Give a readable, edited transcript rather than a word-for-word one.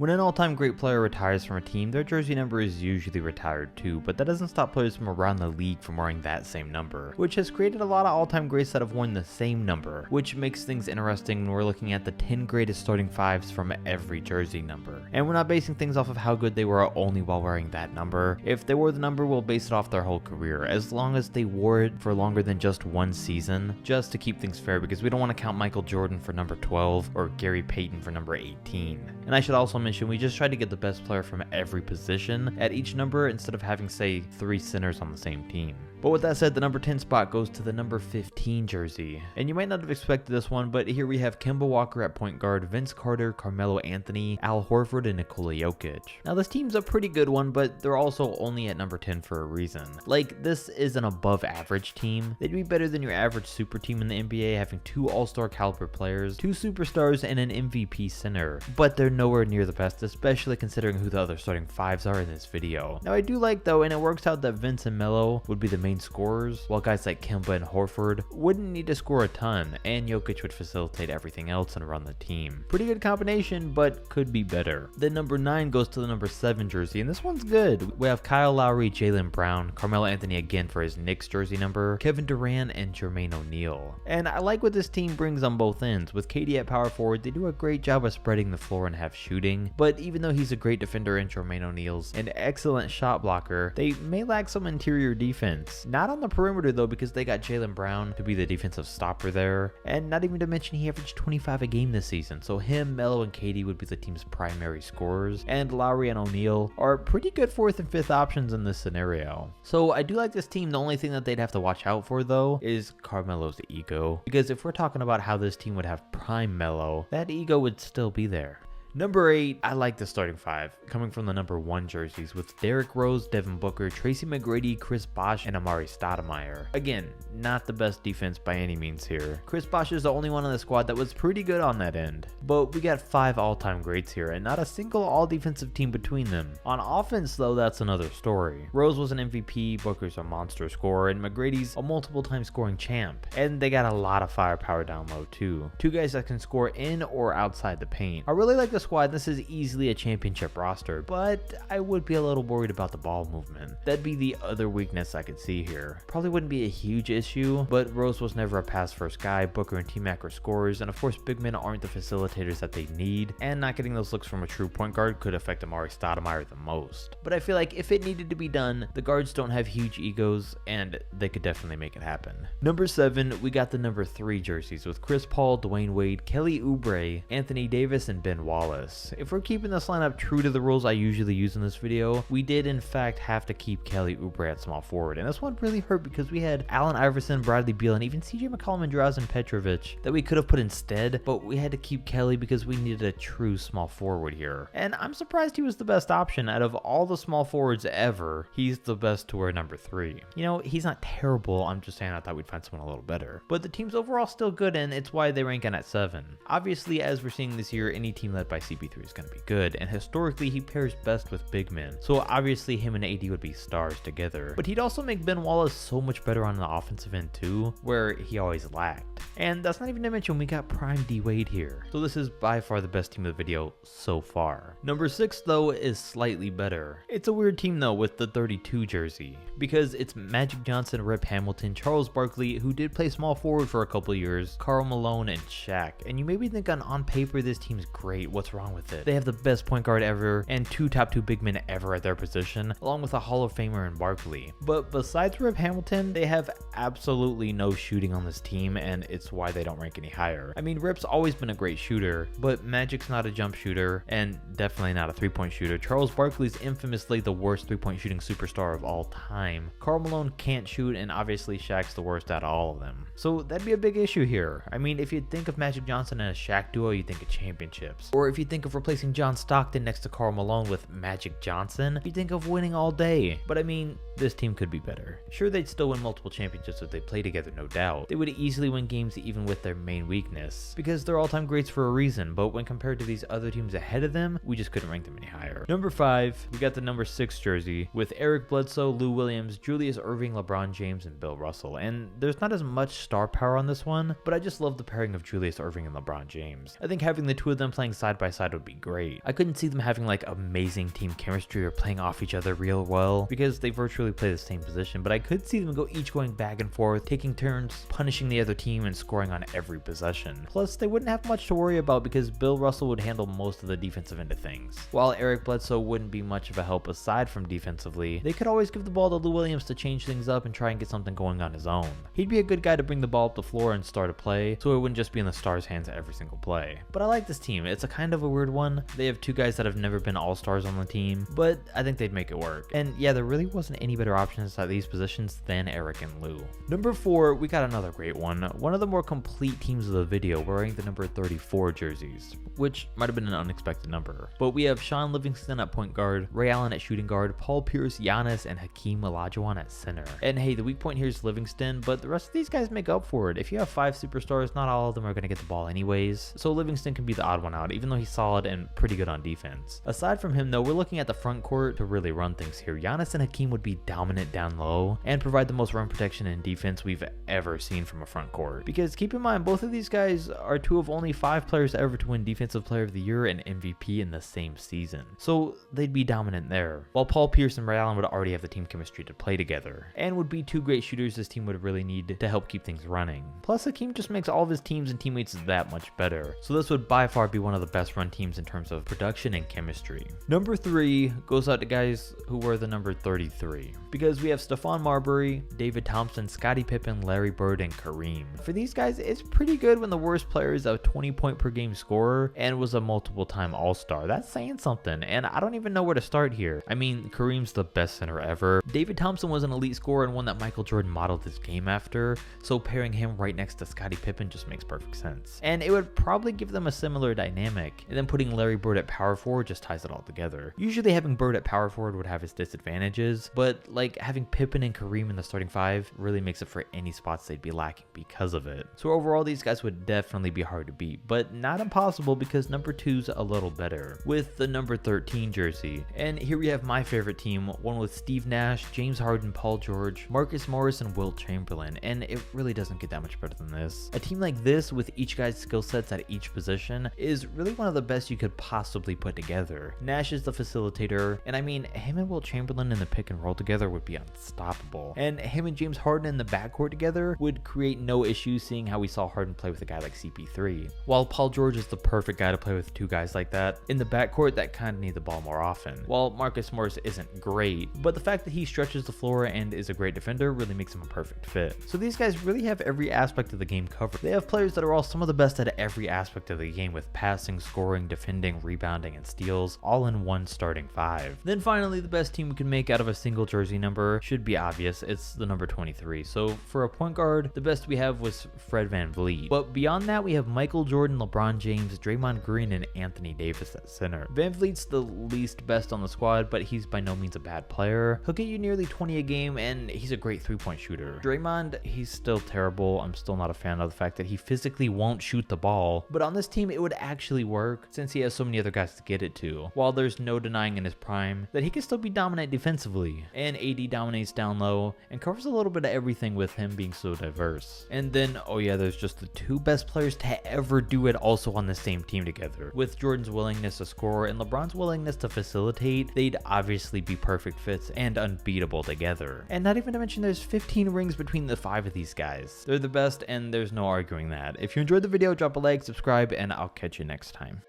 When an all-time great player retires from a team, their jersey number is usually retired too, but that doesn't stop players from around the league from wearing that same number, which has created a lot of all-time greats that have worn the same number, which makes things interesting when we're looking at the 10 greatest starting fives from every jersey number. And we're not basing things off of how good they were only while wearing that number. If they wore the number, we'll base it off their whole career, as long as they wore it for longer than just one season, just to keep things fair, because we don't want to count Michael Jordan for number 12 or Gary Payton for number 18. And I should also mention, we just tried to get the best player from every position at each number instead of having, say, 3 centers on the same team. But with that said, the number 10 spot goes to the number 15 jersey. And you might not have expected this one, but here we have Kemba Walker at point guard, Vince Carter, Carmelo Anthony, Al Horford, and Nikola Jokic. Now this team's a pretty good one, but they're also only at number 10 for a reason. Like, this is an above average team. They'd be better than your average super team in the NBA, having 2 all-star caliber players, 2 superstars, and an MVP center. But they're nowhere near the best, especially considering who the other starting 5s are in this video. Now I do like though, and it works out, that Vince and Melo would be the main scorers, while guys like Kemba and Horford wouldn't need to score a ton, and Jokic would facilitate everything else and run the team. Pretty good combination, but could be better. Then number 9 goes to the number 7 jersey, and this one's good. We have Kyle Lowry, Jaylen Brown, Carmelo Anthony again for his Knicks jersey number, Kevin Durant, and Jermaine O'Neal. And I like what this team brings on both ends. With KD at power forward, they do a great job of spreading the floor and have shooting, but even though he's a great defender in Jermaine O'Neal's an excellent shot blocker, they may lack some interior defense. Not on the perimeter though, because they got Jaylen Brown to be the defensive stopper there, and not even to mention he averaged 25 a game this season, so him, Melo, and KD would be the team's primary scorers, and Lowry and O'Neal are pretty good 4th and 5th options in this scenario. So I do like this team. The only thing that they'd have to watch out for though is Carmelo's ego, because if we're talking about how this team would have prime Melo, that ego would still be there. Number 8, I like the starting 5, coming from the number 1 jerseys, with Derrick Rose, Devin Booker, Tracy McGrady, Chris Bosh, and Amari Stoudemire. Again, not the best defense by any means here. Chris Bosh is the only one on the squad that was pretty good on that end. But we got 5 all-time greats here, and not a single all-defensive team between them. On offense though, that's another story. Rose was an MVP, Booker's a monster scorer, and McGrady's a multiple-time scoring champ. And they got a lot of firepower down low too. 2 guys that can score in or outside the paint. I really like the squad. This is easily a championship roster, but I would be a little worried about the ball movement. That'd be the other weakness I could see here. Probably wouldn't be a huge issue, but Rose was never a pass first guy, Booker and T-Mac are scorers, and of course big men aren't the facilitators that they need, and not getting those looks from a true point guard could affect Amari Stoudemire the most. But I feel like if it needed to be done, the guards don't have huge egos, and they could definitely make it happen. Number 7, we got the number 3 jerseys with Chris Paul, Dwayne Wade, Kelly Oubre, Anthony Davis, and Ben Wallace. If we're keeping this lineup true to the rules I usually use in this video, we did in fact have to keep Kelly Oubre at small forward, and this one really hurt because we had Allen Iverson, Bradley Beal, and even CJ McCollum and Drazen Petrovic that we could have put instead, but we had to keep Kelly because we needed a true small forward here. And I'm surprised he was the best option. Out of all the small forwards ever, he's the best to wear number 3. You know, he's not terrible, I'm just saying I thought we'd find someone a little better. But the team's overall still good, and it's why they rank in at 7. Obviously, as we're seeing this year, any team led by CP3 is going to be good, and historically he pairs best with big men, so obviously him and AD would be stars together. But he'd also make Ben Wallace so much better on the offensive end too, where he always lacked. And that's not even to mention we got prime D Wade here, so this is by far the best team of the video so far. Number 6 though is slightly better. It's a weird team though with the 32 jersey, because it's Magic Johnson, Rip Hamilton, Charles Barkley, who did play small forward for a couple years, Karl Malone, and Shaq. And you maybe think on paper this team's great, what's wrong with it? They have the best point guard ever and 2 top 2 big men ever at their position, along with a Hall of Famer in Barkley. But besides Rip Hamilton, they have absolutely no shooting on this team, and it's why they don't rank any higher. I mean, Rip's always been a great shooter, but Magic's not a jump shooter and definitely not a 3-point shooter. Charles Barkley's infamously the worst 3-point shooting superstar of all time. Karl Malone can't shoot, and obviously Shaq's the worst out of all of them. So that'd be a big issue here. I mean, if you think of Magic Johnson and a Shaq duo, you think of championships. Or if you think of replacing John Stockton next to Karl Malone with Magic Johnson, you think of winning all day. But I mean, this team could be better. Sure, they'd still win multiple championships if they play together, no doubt. They would easily win games even with their main weakness, because they're all-time greats for a reason, but when compared to these other teams ahead of them, we just couldn't rank them any higher. Number 5, we got the number 6 jersey with Eric Bledsoe, Lou Williams, Julius Erving, LeBron James, and Bill Russell. And there's not as much star power on this one, but I just love the pairing of Julius Erving and LeBron James. I think having the 2 of them playing side by by side would be great. I couldn't see them having like amazing team chemistry or playing off each other real well because they virtually play the same position, but I could see them each going back and forth, taking turns, punishing the other team and scoring on every possession. Plus, they wouldn't have much to worry about because Bill Russell would handle most of the defensive end of things. While Eric Bledsoe wouldn't be much of a help aside from defensively, they could always give the ball to Lou Williams to change things up and try and get something going on his own. He'd be a good guy to bring the ball up the floor and start a play, so it wouldn't just be in the Stars' hands every single play. But I like this team. It's a kind of a weird one. They have two guys that have never been all-stars on the team, but I think they'd make it work. And yeah, there really wasn't any better options at these positions than Eric and Lou. Number 4, we got another great one of the more complete teams of the video, wearing the number 34 jerseys, which might have been an unexpected number. But we have Sean Livingston at point guard, Ray Allen at shooting guard, Paul Pierce, Giannis, and Hakeem Olajuwon at center. And hey, the weak point here is Livingston, but the rest of these guys make up for it. If you have 5 superstars, not all of them are going to get the ball anyways, so Livingston can be the odd one out, even though he's solid and pretty good on defense. Aside from him though, we're looking at the front court to really run things here. Giannis and Hakeem would be dominant down low and provide the most run protection and defense we've ever seen from a front court. Because keep in mind, both of these guys are 2 of only 5 players ever to win Defensive Player of the Year and MVP in the same season, so they'd be dominant there. While Paul Pierce and Ray Allen would already have the team chemistry to play together, and would be 2 great shooters this team would really need to help keep things running. Plus, Hakeem just makes all of his teams and teammates that much better, so this would by far be one of the best run teams in terms of production and chemistry. Number 3 goes out to guys who wear the number 33, because we have Stephon Marbury, David Thompson, Scottie Pippen, Larry Bird, and Kareem. For these guys, it's pretty good when the worst player is a 20-point per game scorer and was a multiple-time All-Star. That's saying something, and I don't even know where to start here. I mean, Kareem's the best center ever. David Thompson was an elite scorer and one that Michael Jordan modeled his game after, so pairing him right next to Scottie Pippen just makes perfect sense. And it would probably give them a similar dynamic, and then putting Larry Bird at power forward just ties it all together. Usually having Bird at power forward would have its disadvantages, but like having Pippen and Kareem in the starting 5 really makes it for any spots they'd be lacking because of it. So overall, these guys would definitely be hard to beat, but not impossible because number 2's a little better with the number 13 jersey. And here we have my favorite team, one with Steve Nash, James Harden, Paul George, Marcus Morris, and Wilt Chamberlain, and it really doesn't get that much better than this. A team like this with each guy's skill sets at each position is really one of the best you could possibly put together. Nash is the facilitator, and I mean, him and Wilt Chamberlain in the pick and roll together would be unstoppable, and him and James Harden in the backcourt together would create no issues, seeing how we saw Harden play with a guy like CP3. While Paul George is the perfect guy to play with 2 guys like that in the backcourt that kind of need the ball more often. While Marcus Morris isn't great, but the fact that he stretches the floor and is a great defender really makes him a perfect fit. So these guys really have every aspect of the game covered. They have players that are all some of the best at every aspect of the game, with passing, scoring, defending, rebounding, and steals all in one starting 5. Then finally, the best team we can make out of a single jersey number should be obvious. It's the number 23. So for a point guard, the best we have was Fred VanVleet. But beyond that, we have Michael Jordan, LeBron James, Draymond Green, and Anthony Davis at center. VanVleet's the least best on the squad, but he's by no means a bad player. He'll get you nearly 20 a game, and he's a great 3-point shooter. Draymond, he's still terrible. I'm still not a fan of the fact that he physically won't shoot the ball, but on this team, it would actually work since he has so many other guys to get it to. While there's no denying in his prime that he can still be dominant defensively, and AD dominates down low and covers a little bit of everything with him being so diverse. And then, oh yeah, there's just the 2 best players to ever do it also on the same team together. With Jordan's willingness to score and LeBron's willingness to facilitate, they'd obviously be perfect fits and unbeatable together. And not even to mention there's 15 rings between the 5 of these guys. They're the best, and there's no arguing that. If you enjoyed the video, drop a like, subscribe, and I'll catch you next time.